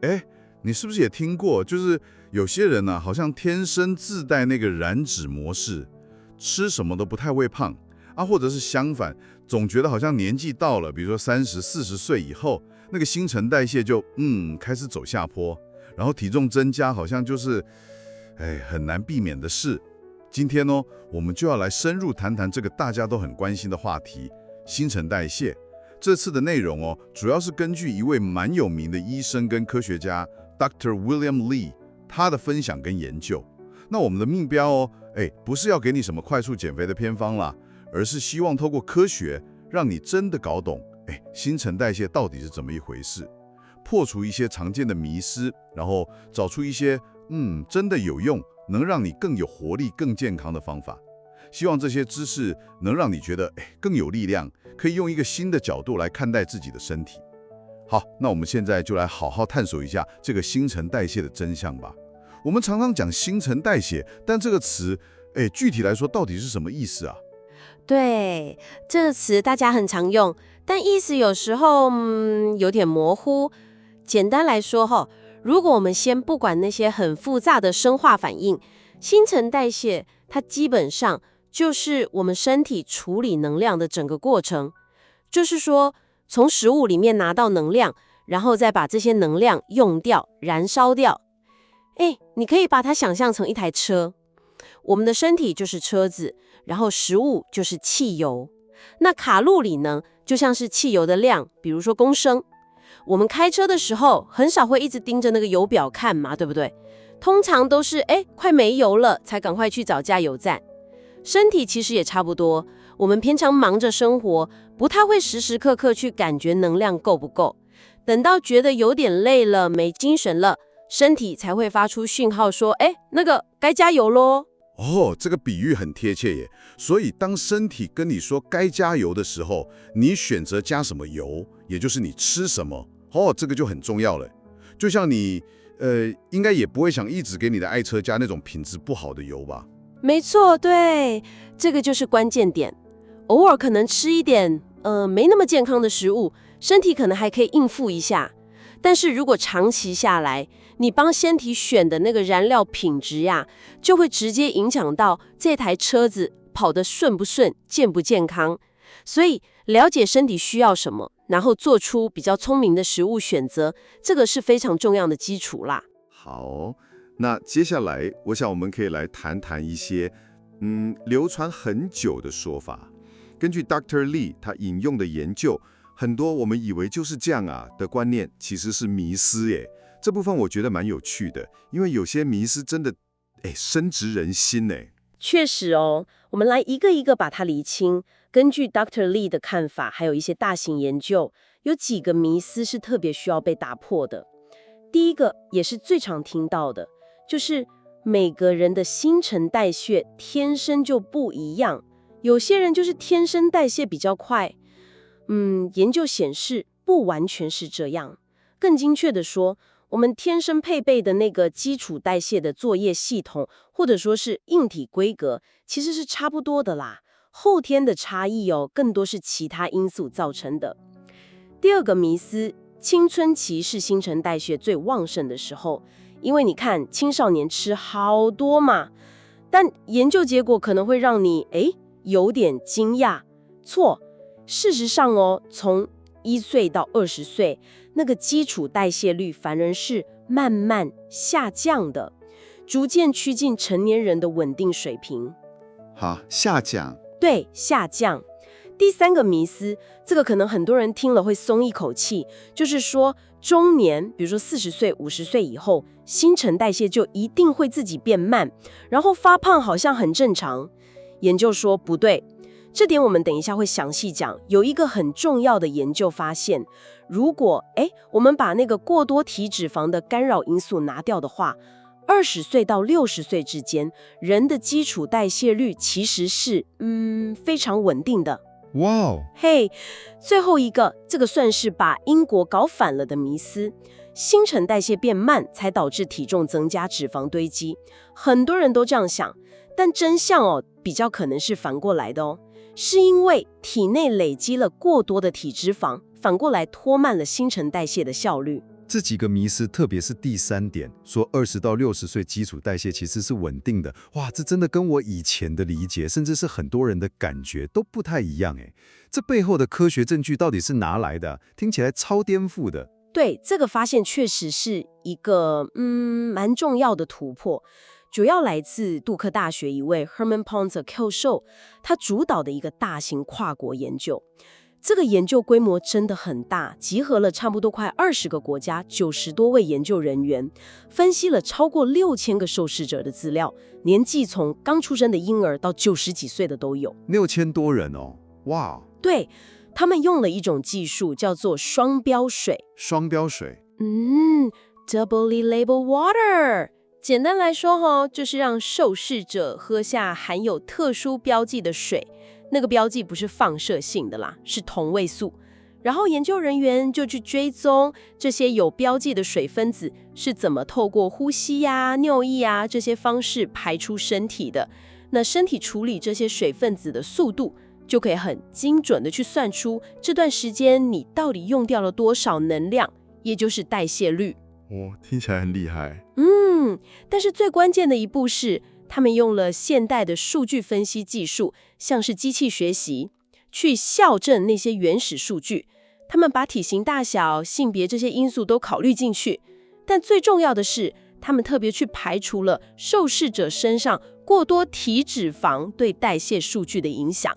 哎，你是不是也听过？就是有些人呢、好像天生自带那个燃脂模式，吃什么都不太会胖啊，或者是相反，总觉得好像年纪到了，比如说30、40岁以后，那个新陈代谢就开始走下坡，然后体重增加好像就是很难避免的事。今天呢，我们就要来深入谈谈这个大家都很关心的话题——新陈代谢。这次的内容主要是根据一位蛮有名的医生跟科学家 Dr. William Li 他的分享跟研究。那我们的目标不是要给你什么快速减肥的偏方啦，而是希望透过科学，让你真的搞懂新陈代谢到底是怎么一回事，破除一些常见的迷思，然后找出一些真的有用，能让你更有活力、更健康的方法。希望这些知识能让你觉得更有力量，可以用一个新的角度来看待自己的身体。好，那我们现在就来好好探索一下这个新陈代谢的真相吧。我们常常讲新陈代谢，但这个词具体来说到底是什么意思啊？对，这个词大家很常用，但意思有时候有点模糊。简单来说如果我们先不管那些很复杂的生化反应，新陈代谢它基本上就是我们身体处理能量的整个过程，就是说从食物里面拿到能量，然后再把这些能量用掉、燃烧掉。你可以把它想象成一台车，我们的身体就是车子，然后食物就是汽油。那卡路里呢，就像是汽油的量，比如说公升。我们开车的时候，很少会一直盯着那个油表看嘛，对不对？通常都是快没油了，才赶快去找加油站。身体其实也差不多，我们平常忙着生活，不太会时时刻刻去感觉能量够不够。等到觉得有点累了，没精神了，身体才会发出讯号说，那个该加油咯。这个比喻很贴切耶。所以当身体跟你说该加油的时候，你选择加什么油，也就是你吃什么，这个就很重要了。就像你应该也不会想一直给你的爱车加那种品质不好的油吧？没错，对，这个就是关键点。偶尔可能吃一点没那么健康的食物，身体可能还可以应付一下。但是如果长期下来，你帮身体选的那个燃料品质呀，就会直接影响到这台车子跑得顺不顺、健不健康。所以了解身体需要什么，然后做出比较聪明的食物选择，这个是非常重要的基础啦。好，那接下来我想我们可以来谈谈一些流传很久的说法。根据 Dr. Li 他引用的研究，很多我们以为就是这样的观念其实是迷思耶。这部分我觉得蛮有趣的，因为有些迷思真的深植人心耶。确实我们来一个一个把它厘清。根据 Dr. Li 的看法，还有一些大型研究，有几个迷思是特别需要被打破的。第一个也是最常听到的，就是每个人的新陈代谢天生就不一样，有些人就是天生代谢比较快。研究显示不完全是这样。更精确的说，我们天生配备的那个基础代谢的作业系统，或者说是硬体规格，其实是差不多的啦。后天的差异更多是其他因素造成的。第二个迷思，青春期是新陈代谢最旺盛的时候，因为你看青少年吃好多嘛，但研究结果可能会让你有点惊讶。错，事实上从1岁到20岁，那个基础代谢率反而是慢慢下降的，逐渐趋近成年人的稳定水平。好，下降。对，下降。第三个迷思，这个可能很多人听了会松一口气，就是说中年，比如说40岁、50岁以后，新陈代谢就一定会自己变慢，然后发胖好像很正常。研究说不对，这点我们等一下会详细讲。有一个很重要的研究发现，如果我们把那个过多体脂肪的干扰因素拿掉的话，20岁到60岁之间，人的基础代谢率其实是非常稳定的。哇哦，最后一个，这个算是把因果搞反了的迷思。新陈代谢变慢才导致体重增加、脂肪堆积，很多人都这样想，但真相比较可能是反过来的是因为体内累积了过多的体脂肪，反过来拖慢了新陈代谢的效率。这几个迷思，特别是第3点，说20到60岁基础代谢其实是稳定的。哇，这真的跟我以前的理解，甚至是很多人的感觉都不太一样诶。这背后的科学证据到底是哪来的？听起来超颠覆的。对，这个发现确实是一个蛮重要的突破，主要来自杜克大学一位 Herman Ponzer 教授，他主导的一个大型跨国研究。这个研究规模真的很大，集合了差不多快20个国家90多位研究人员，分析了超过6000个受试者的资料，年纪从刚出生的婴儿到90几岁的都有。6000多人哦，哇！对，他们用了一种技术叫做双标水。双标水，doubly labeled water。简单来说就是让受试者喝下含有特殊标记的水。那个标记不是放射性的啦，是同位素。然后研究人员就去追踪这些有标记的水分子是怎么透过呼吸呀、尿液啊这些方式排出身体的。那身体处理这些水分子的速度，就可以很精准的去算出这段时间你到底用掉了多少能量，也就是代谢率。听起来很厉害。但是最关键的一步是，他们用了现代的数据分析技术，像是机器学习，去校正那些原始数据。他们把体型大小、性别这些因素都考虑进去。但最重要的是，他们特别去排除了受试者身上过多体脂肪对代谢数据的影响。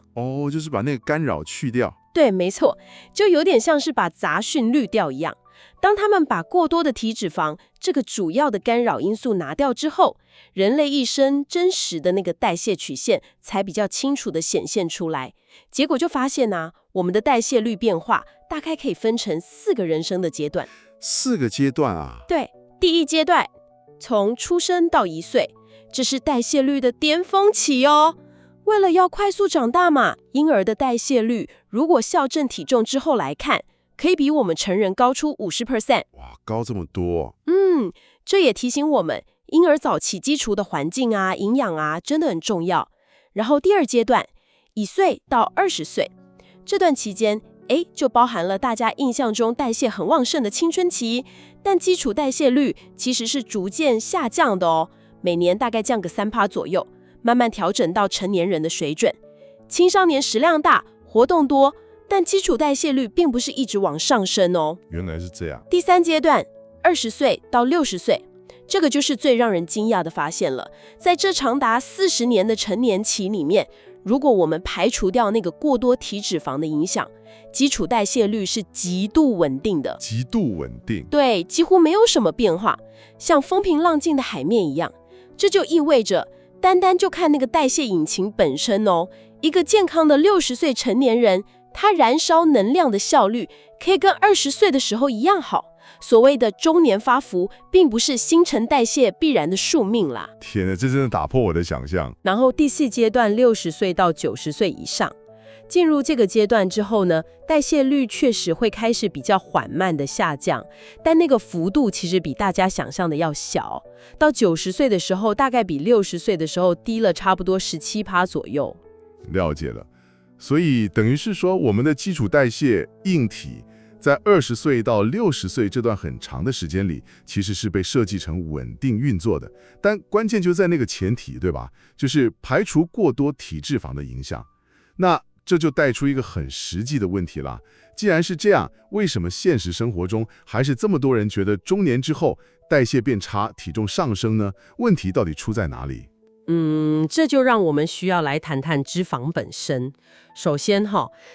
就是把那个干扰去掉。对，没错，就有点像是把杂讯滤掉一样。当他们把过多的体脂肪这个主要的干扰因素拿掉之后，人类一生真实的那个代谢曲线才比较清楚地显现出来。结果就发现我们的代谢率变化大概可以分成4个人生的阶段。4个阶段啊？对，第一阶段从出生到1岁，这是代谢率的巅峰期哦。为了要快速长大嘛，婴儿的代谢率如果校正体重之后来看，可以比我们成人高出 50%。 哇，高这么多。这也提醒我们，婴儿早期基础的环境啊、营养啊真的很重要。然后第2阶段1岁到20岁，这段期间就包含了大家印象中代谢很旺盛的青春期，但基础代谢率其实是逐渐下降的哦，每年大概降个3%左右，慢慢调整到成年人的水准。青少年食量大，活动多，但基础代谢率并不是一直往上升哦。原来是这样。第3阶段20岁到60岁，这个就是最让人惊讶的发现了。在这长达40年的成年期里面，如果我们排除掉那个过多体脂肪的影响，基础代谢率是极度稳定的。极度稳定。对，几乎没有什么变化，像风平浪静的海面一样。这就意味着，单单就看那个代谢引擎本身哦，一个健康的60岁成年人，他燃烧能量的效率可以跟20岁的时候一样好。所谓的中年发福，并不是新陈代谢必然的宿命啦。天哪，这真的打破我的想象。然后第4阶段60岁到90岁以上，进入这个阶段之后呢，代谢率确实会开始比较缓慢的下降，但那个幅度其实比大家想象的要小。到90岁的时候，大概比60岁的时候低了差不多17%左右。了解了。所以等于是说，我们的基础代谢硬体在20岁到60岁这段很长的时间里，其实是被设计成稳定运作的。但关键就在那个前提，对吧？就是排除过多体脂肪的影响。那这就带出一个很实际的问题了。既然是这样，为什么现实生活中还是这么多人觉得中年之后代谢变差、体重上升呢？问题到底出在哪里？这就让我们需要来谈谈脂肪本身。首先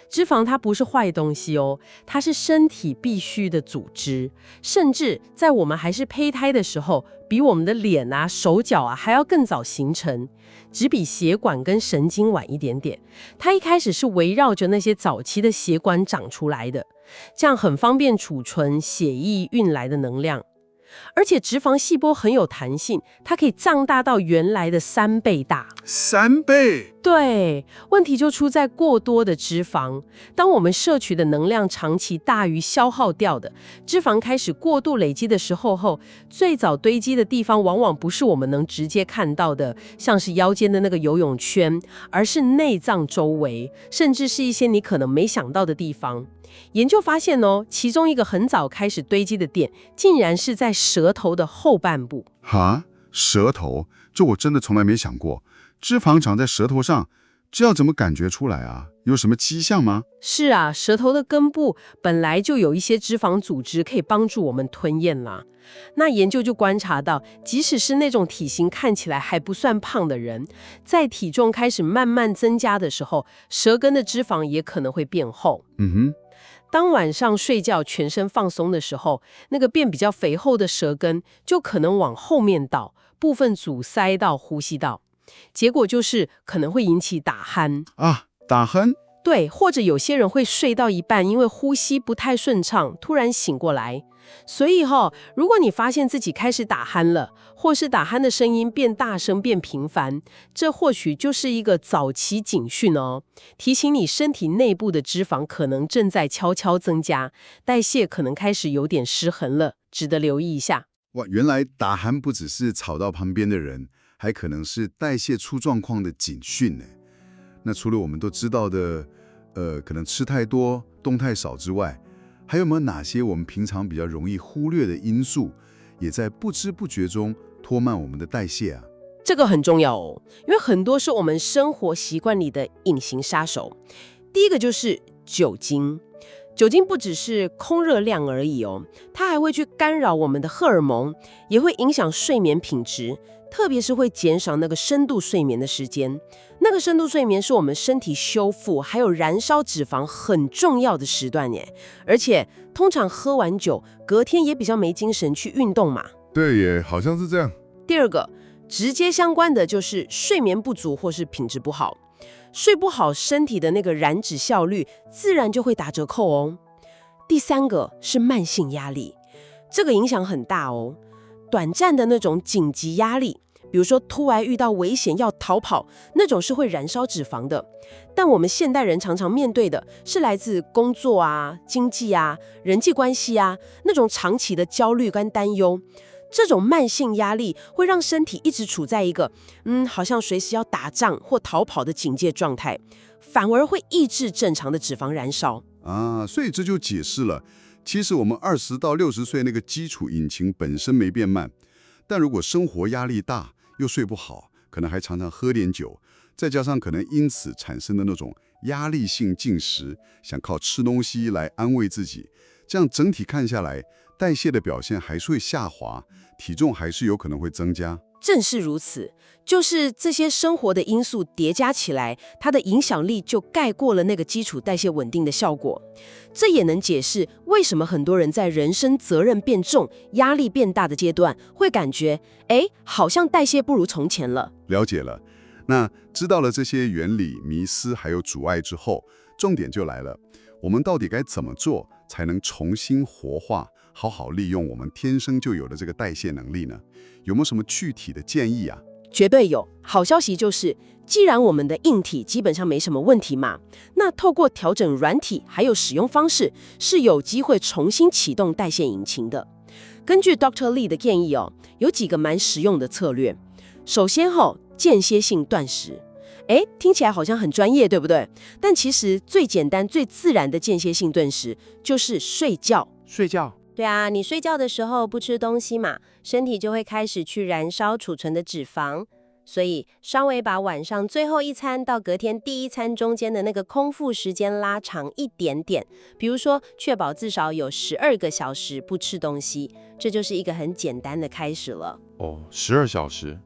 脂肪它不是坏东西哦，它是身体必须的组织，甚至在我们还是胚胎的时候，比我们的脸啊、手脚啊还要更早形成，只比血管跟神经晚一点点。它一开始是围绕着那些早期的血管长出来的，这样很方便储存血液运来的能量。而且脂肪细胞很有弹性，它可以胀大到原来的3倍大。3倍？对，问题就出在过多的脂肪。当我们摄取的能量长期大于消耗掉的，脂肪开始过度累积的时候，最早堆积的地方往往不是我们能直接看到的，像是腰间的那个游泳圈，而是内脏周围，甚至是一些你可能没想到的地方。研究发现其中一个很早开始堆积的点，竟然是在舌头的后半部。哈，舌头，这我真的从来没想过。脂肪长在舌头上，这要怎么感觉出来啊？有什么迹象吗？是啊，舌头的根部本来就有一些脂肪组织可以帮助我们吞咽啦。那研究就观察到，即使是那种体型看起来还不算胖的人，在体重开始慢慢增加的时候，舌根的脂肪也可能会变厚。当晚上睡觉全身放松的时候，那个变比较肥厚的舌根就可能往后面倒，部分阻塞到呼吸道。结果就是可能会引起打鼾啊，打鼾？对，或者有些人会睡到一半，因为呼吸不太顺畅，突然醒过来。所以如果你发现自己开始打鼾了，或是打鼾的声音变大声变频繁，这或许就是一个早期警讯提醒你身体内部的脂肪可能正在悄悄增加，代谢可能开始有点失衡了，值得留意一下。哇，原来打鼾不只是吵到旁边的人，还可能是代谢出状况的警讯呢。那除了我们都知道的，可能吃太多、动太少之外，还有没有哪些我们平常比较容易忽略的因素，也在不知不觉中拖慢我们的代谢啊？这个很重要因为很多是我们生活习惯里的隐形杀手。第一个就是酒精。酒精不只是空热量而已它还会去干扰我们的荷尔蒙，也会影响睡眠品质，特别是会减少那个深度睡眠的时间。那个深度睡眠是我们身体修复还有燃烧脂肪很重要的时段耶，而且通常喝完酒隔天也比较没精神去运动嘛。对耶，好像是这样。第二个直接相关的就是睡眠不足或是品质不好。睡不好，身体的那个燃脂效率自然就会打折扣第三个是慢性压力，这个影响很大短暂的那种紧急压力，比如说突然遇到危险要逃跑，那种是会燃烧脂肪的。但我们现代人常常面对的是来自工作啊、经济啊、人际关系啊那种长期的焦虑跟担忧。这种慢性压力会让身体一直处在一个好像随时要打仗或逃跑的警戒状态，反而会抑制正常的脂肪燃烧啊。所以这就解释了，其实我们20到60岁那个基础引擎本身没变慢，但如果生活压力大又睡不好，可能还常常喝点酒，再加上可能因此产生的那种压力性进食，想靠吃东西来安慰自己，这样整体看下来，代谢的表现还是会下滑，体重还是有可能会增加。正是如此，就是这些生活的因素叠加起来，它的影响力就盖过了那个基础代谢稳定的效果。这也能解释为什么很多人在人生责任变重、压力变大的阶段，会感觉好像代谢不如从前了。了解了。那知道了这些原理、迷思还有阻碍之后，重点就来了，我们到底该怎么做才能重新活化，好好利用我们天生就有的这个代谢能力呢？有没有什么具体的建议啊？绝对有。好消息就是，既然我们的硬体基本上没什么问题嘛，那透过调整软体还有使用方式，是有机会重新启动代谢引擎的。根据 Dr. Lee 的建议有几个蛮实用的策略。首先间歇性断食。听起来好像很专业，对不对？但其实最简单、最自然的间歇性断食就是睡觉。睡觉？对啊，你睡觉的时候不吃东西嘛，身体就会开始去燃烧储存的脂肪，所以稍微把晚上最后一餐到隔天第一餐中间的那个空腹时间拉长一点点，比如说确保至少有12个小时不吃东西，这就是一个很简单的开始了。12小时。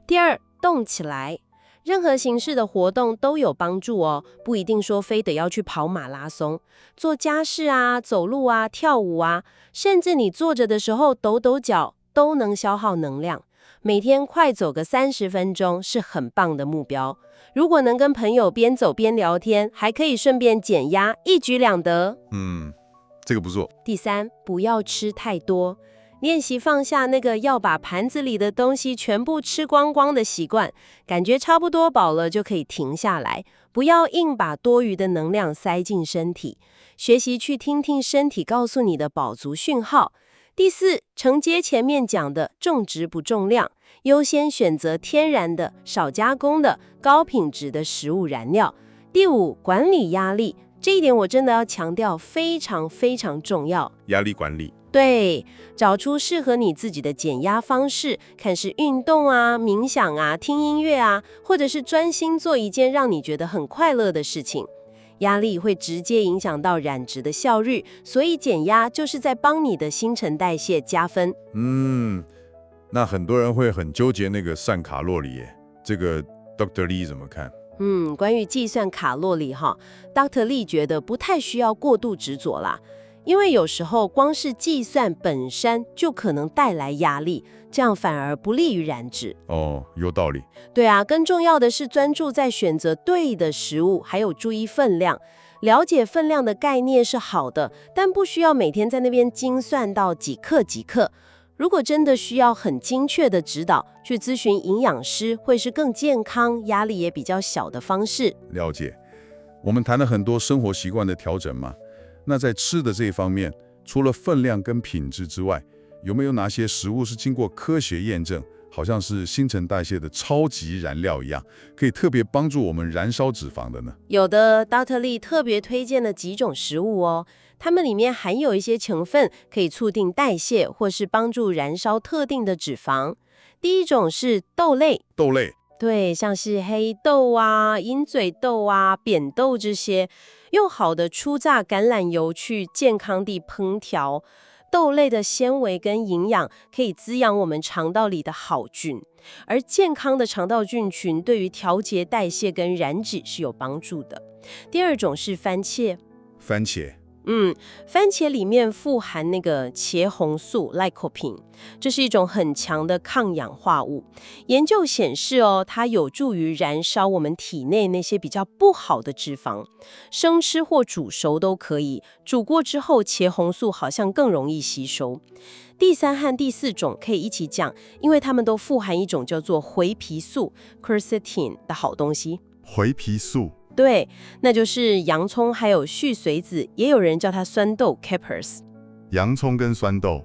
第二，动起来。任何形式的活动都有帮助不一定说非得要去跑马拉松，做家事啊、走路啊、跳舞啊，甚至你坐着的时候抖抖脚都能消耗能量。每天快走个30分钟是很棒的目标。如果能跟朋友边走边聊天，还可以顺便减压，一举两得。这个不错。第三，不要吃太多。练习放下那个要把盘子里的东西全部吃光光的习惯，感觉差不多饱了就可以停下来，不要硬把多余的能量塞进身体。学习去听听身体告诉你的饱足讯号。第四，承接前面讲的重质不重量，优先选择天然的、少加工的、高品质的食物燃料。第五，管理压力，这一点我真的要强调，非常非常重要。压力管理。对，找出适合你自己的减压方式，看是运动啊、冥想啊、听音乐啊，或者是专心做一件让你觉得很快乐的事情。压力会直接影响到燃脂的效率，所以减压就是在帮你的新陈代谢加分。那很多人会很纠结那个算卡路里耶，这个 Dr. Lee 怎么看？关于计算卡路里Dr. Lee 觉得不太需要过度执着啦，因为有时候光是计算本身就可能带来压力，这样反而不利于燃脂。有道理。对啊，更重要的是专注在选择对的食物，还有注意分量。了解分量的概念是好的，但不需要每天在那边精算到几克几克。如果真的需要很精确的指导，去咨询营养师会是更健康、压力也比较小的方式。了解。我们谈了很多生活习惯的调整嘛，那在吃的这一方面，除了分量跟品质之外，有没有哪些食物是经过科学验证，好像是新陈代谢的超级燃料一样，可以特别帮助我们燃烧脂肪的呢？有的 Dr. Lee 特别推荐了几种食物它们里面含有一些成分可以促进代谢，或是帮助燃烧特定的脂肪。第一种是豆类。豆类。对，像是黑豆啊、鹰嘴豆啊、扁豆这些，用好的初榨橄榄油去健康地烹调。豆类的纤维跟营养可以滋养我们肠道里的好菌，而健康的肠道菌群对于调节代谢跟燃脂是有帮助的。第二种是番茄。番茄。番茄里面富含那个茄红素 lycopene， 这是一种很强的抗氧化物。研究显示它有助于燃烧我们体内那些比较不好的脂肪，生吃或煮熟都可以。煮过之后，茄红素好像更容易吸收。第三和第四种可以一起讲，因为它们都富含一种叫做回皮素 quercetin 的好东西。回皮素。对，那就是洋葱还有絮髓子，也有人叫它酸豆 capers。洋葱跟酸豆。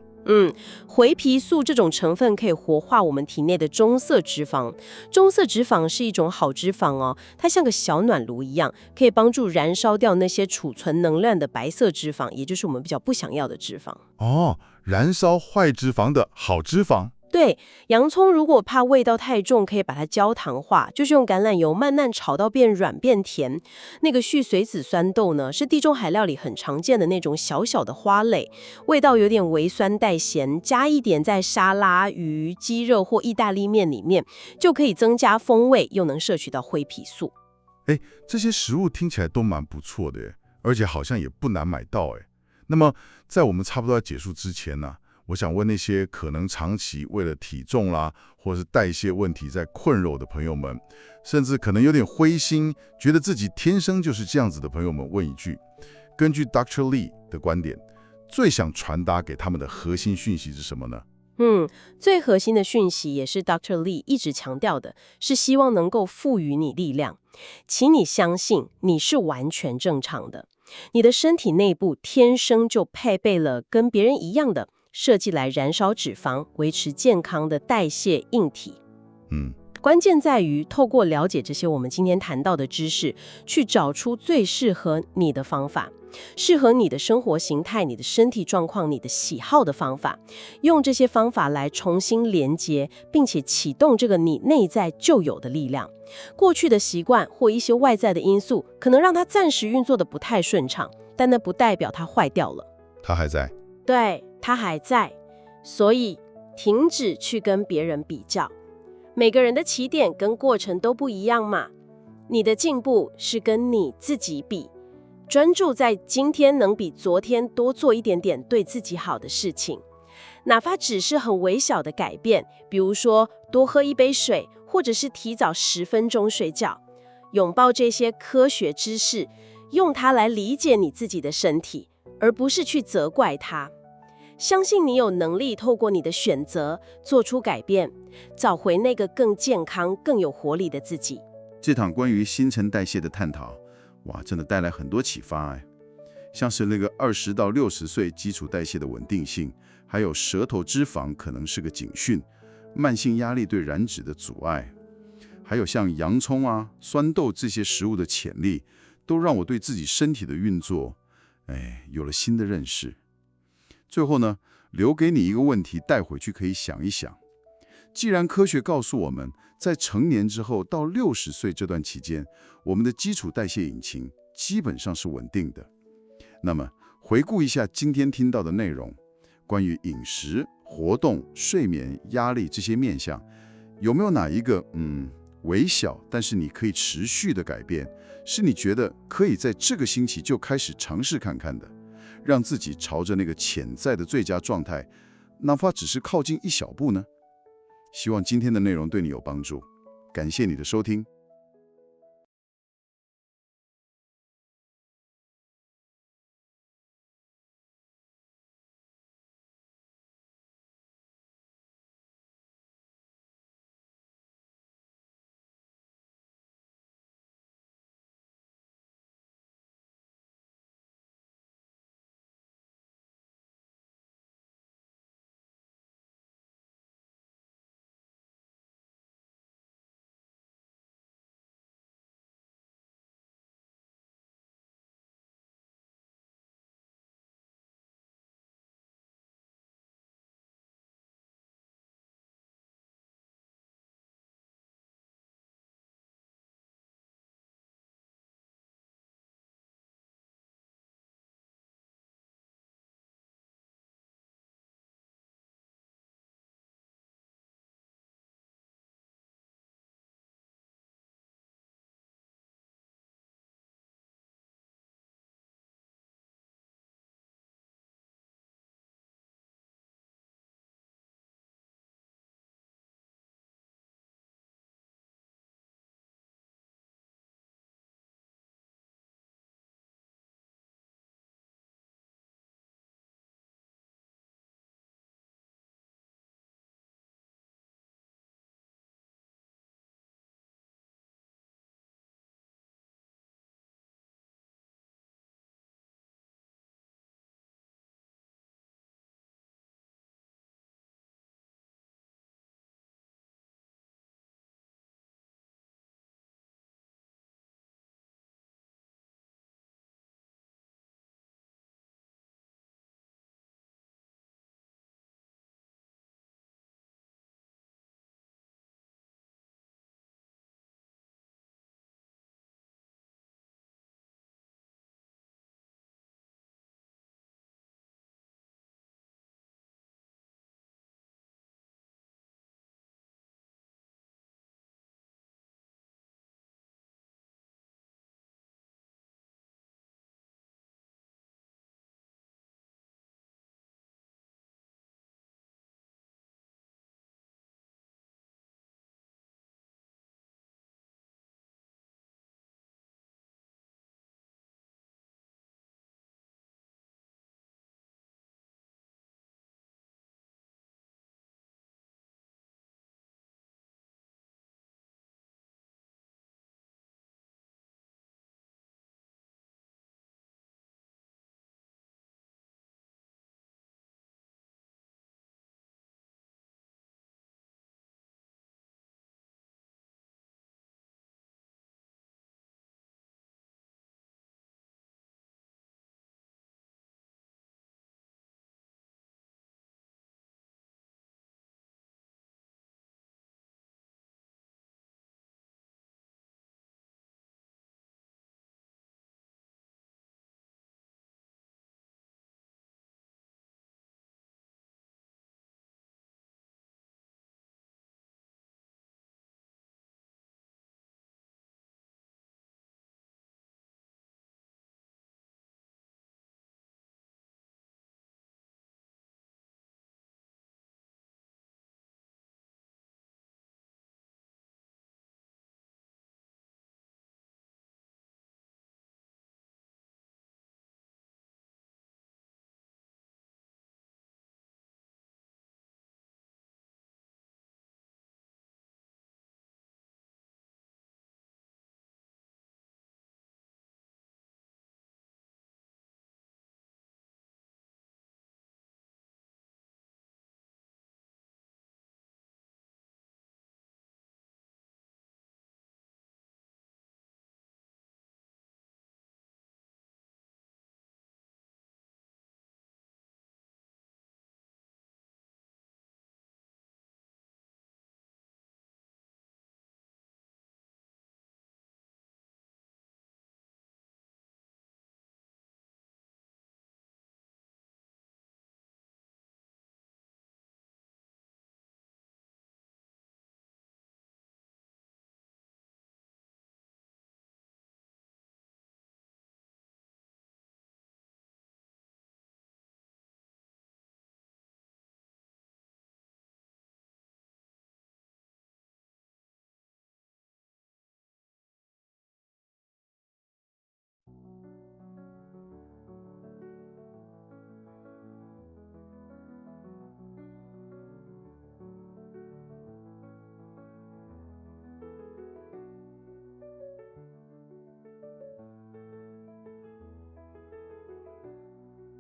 回皮素这种成分可以活化我们体内的棕色脂肪。棕色脂肪是一种好脂肪它像个小暖炉一样，可以帮助燃烧掉那些储存能量的白色脂肪，也就是我们比较不想要的脂肪。燃烧坏脂肪的好脂肪。对，洋葱如果怕味道太重，可以把它焦糖化，就是用橄榄油慢慢炒到变软变甜。那个絮髓子酸豆呢，是地中海料理很常见的那种小小的花蕾，味道有点微酸带咸，加一点在沙拉、鱼、鸡肉或意大利面里面，就可以增加风味，又能摄取到灰皮素。这些食物听起来都蛮不错的耶，而且好像也不难买到耶。那么在我们差不多要结束之前呢，我想问那些可能长期为了体重啦，或是代谢问题在困扰的朋友们，甚至可能有点灰心，觉得自己天生就是这样子的朋友们，问一句：根据 Dr. Lee 的观点，最想传达给他们的核心讯息是什么呢？最核心的讯息也是 Dr. Lee 一直强调的，是希望能够赋予你力量。请你相信你是完全正常的，你的身体内部天生就配备了跟别人一样的设计来燃烧脂肪、维持健康的代谢硬体。关键在于透过了解这些我们今天谈到的知识，去找出最适合你的方法，适合你的生活形态、你的身体状况、你的喜好的方法，用这些方法来重新连接，并且启动这个你内在就有的力量。过去的习惯或一些外在的因素，可能让它暂时运作的不太顺畅，但那不代表它坏掉了。它还在。对，它还在。所以，停止去跟别人比较。每个人的起点跟过程都不一样嘛，你的进步是跟你自己比，专注在今天能比昨天多做一点点对自己好的事情，哪怕只是很微小的改变，比如说多喝一杯水，或者是提早10分钟睡觉，拥抱这些科学知识，用它来理解你自己的身体，而不是去责怪它。相信你有能力透过你的选择做出改变，找回那个更健康、更有活力的自己。这场关于新陈代谢的探讨，哇，真的带来很多启发哎。像是那个20到60岁基础代谢的稳定性，还有舌头脂肪可能是个警讯，慢性压力对燃脂的阻碍，还有像洋葱啊、酸豆这些食物的潜力，都让我对自己身体的运作，有了新的认识。最后呢，留给你一个问题，带回去可以想一想。既然科学告诉我们，在成年之后到60岁这段期间，我们的基础代谢引擎基本上是稳定的。那么，回顾一下今天听到的内容，关于饮食、活动、睡眠、压力这些面向，有没有哪一个微小但是你可以持续的改变，是你觉得可以在这个星期就开始尝试看看的，让自己朝着那个潜在的最佳状态，哪怕只是靠近一小步呢？希望今天的内容对你有帮助，感谢你的收听。